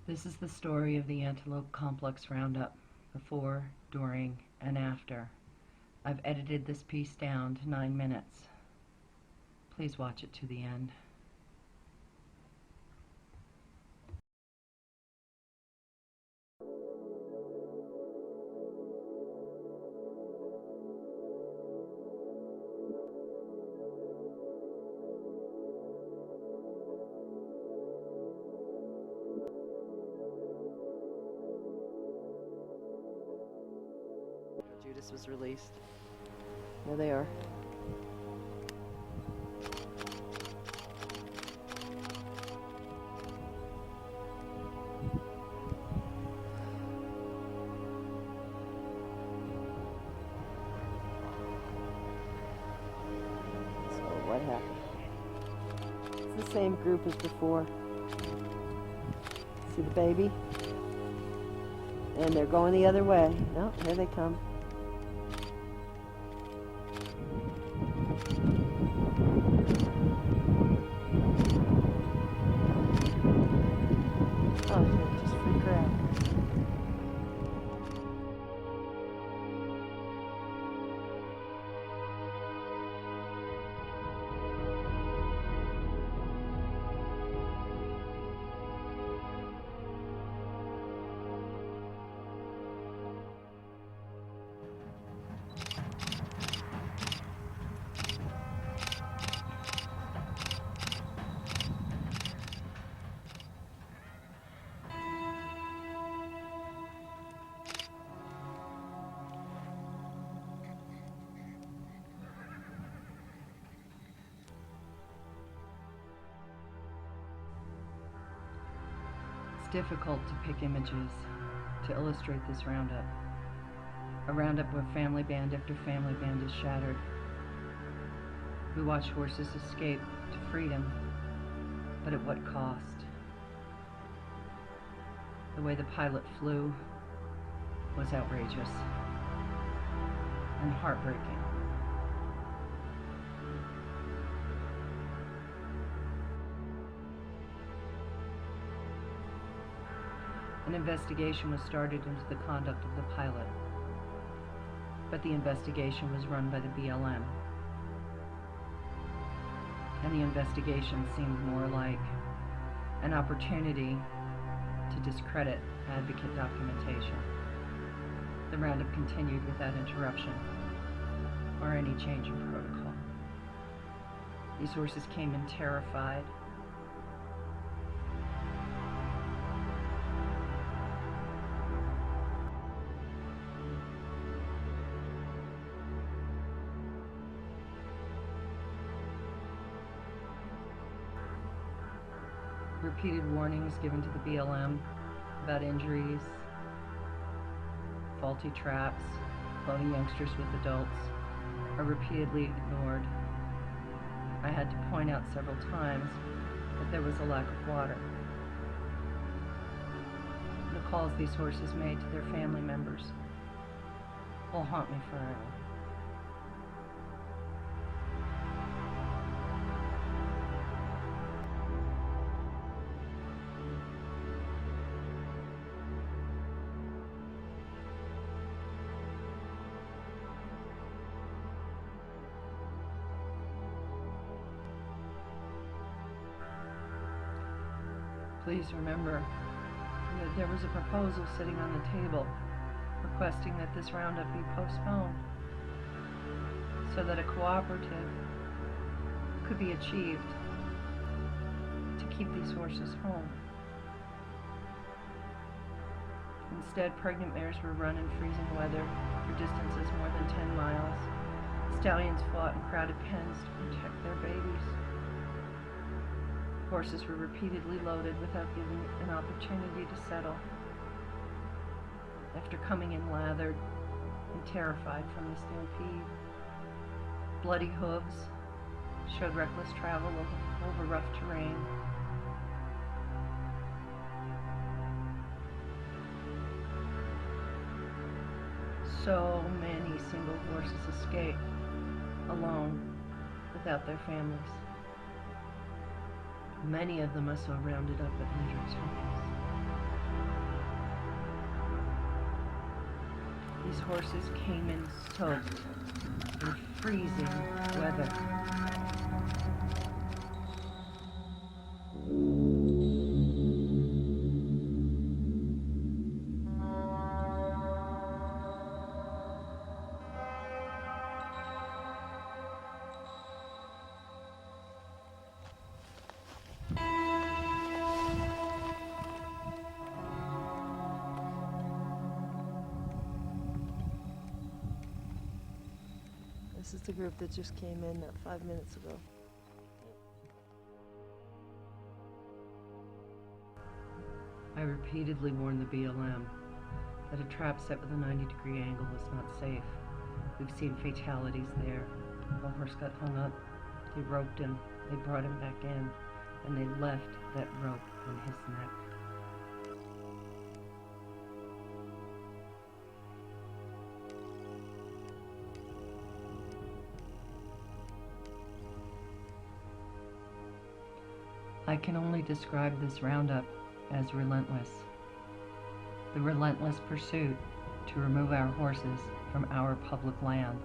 This is the story of the Antelope Complex Roundup, before, during, and after. I've edited this piece down to 9 minutes. Please watch it to the end. Judas was released. There they are. So what happened? It's the same group as before. See the baby? And they're going the other way. No, here they come. Oh, just free crap. Difficult to pick images to illustrate this roundup. A roundup where family band after family band is shattered. We watch horses escape to freedom, but at what cost? The way the pilot flew was outrageous and heartbreaking. An investigation was started into the conduct of the pilot, but the investigation was run by the BLM, and the investigation seemed more like an opportunity to discredit advocate documentation. The roundup continued without interruption or any change in protocol. These horses came in terrified, repeated warnings given to the BLM about injuries, faulty traps, loading youngsters with adults are repeatedly ignored. I had to point out several times that there was a lack of water. The calls these horses made to their family members will haunt me forever. Please remember that there was a proposal sitting on the table requesting that this roundup be postponed so that a cooperative could be achieved to keep these horses home. Instead, pregnant mares were run in freezing weather for distances more than 10 miles. Stallions fought in crowded pens to protect their babies. Horses were repeatedly loaded without given an opportunity to settle. After coming in lathered and terrified from the stampede, bloody hooves showed reckless travel over rough terrain. So many single horses escaped alone without their families. Many of them are so rounded up at hundreds of homes. These horses came in soaked in freezing weather. This is the group that just came in 5 minutes ago. I repeatedly warned the BLM that a trap set with a 90-degree angle was not safe. We've seen fatalities there. A horse got hung up, they roped him, they brought him back in, and they left that rope on his neck. I can only describe this roundup as relentless. The relentless pursuit to remove our horses from our public land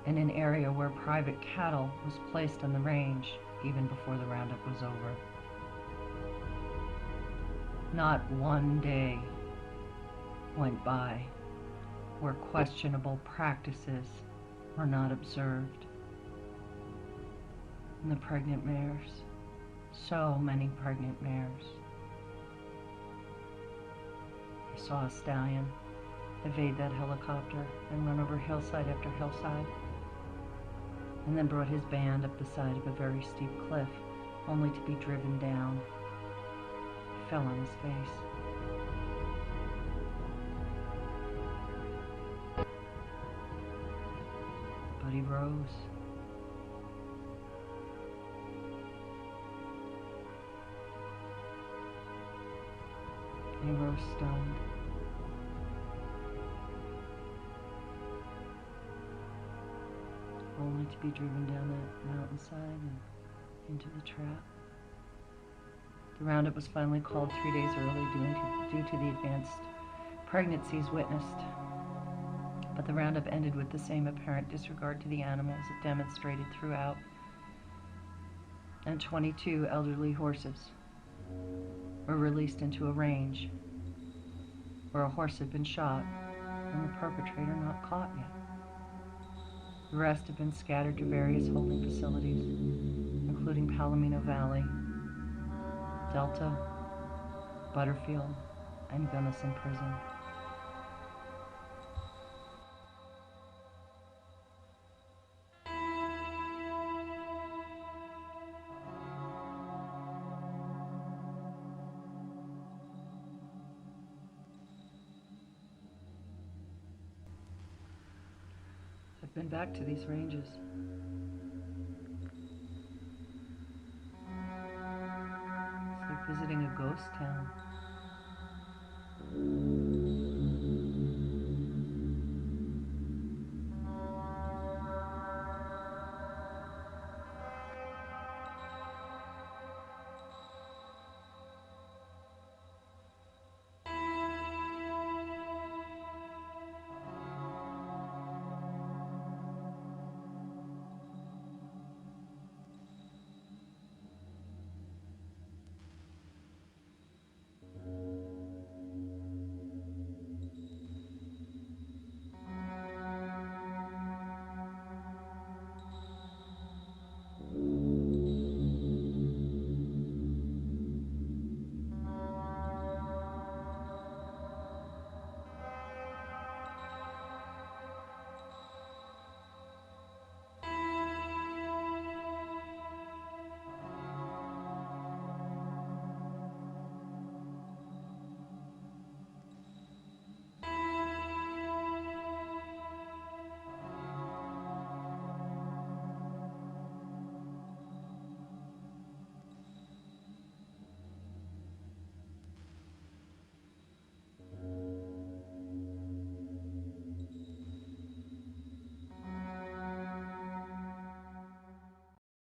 in an area where private cattle was placed on the range even before the roundup was over. Not one day went by where questionable practices were not observed. And the pregnant mares, so many pregnant mares. I saw a stallion evade that helicopter and run over hillside after hillside, and then brought his band up the side of a very steep cliff, only to be driven down. He fell on his face. But he rose. He rose stoned. Only to be driven down that mountainside and into the trap. The roundup was finally called 3 days early due to the advanced pregnancies witnessed. But the roundup ended with the same apparent disregard to the animals it demonstrated throughout. And 22 elderly horses were released into a range where a horse had been shot and the perpetrator not caught yet. The rest have been scattered to various holding facilities, including Palomino Valley, Delta, Butterfield, and Gunnison Prison. I've been back to these ranges. It's like visiting a ghost town.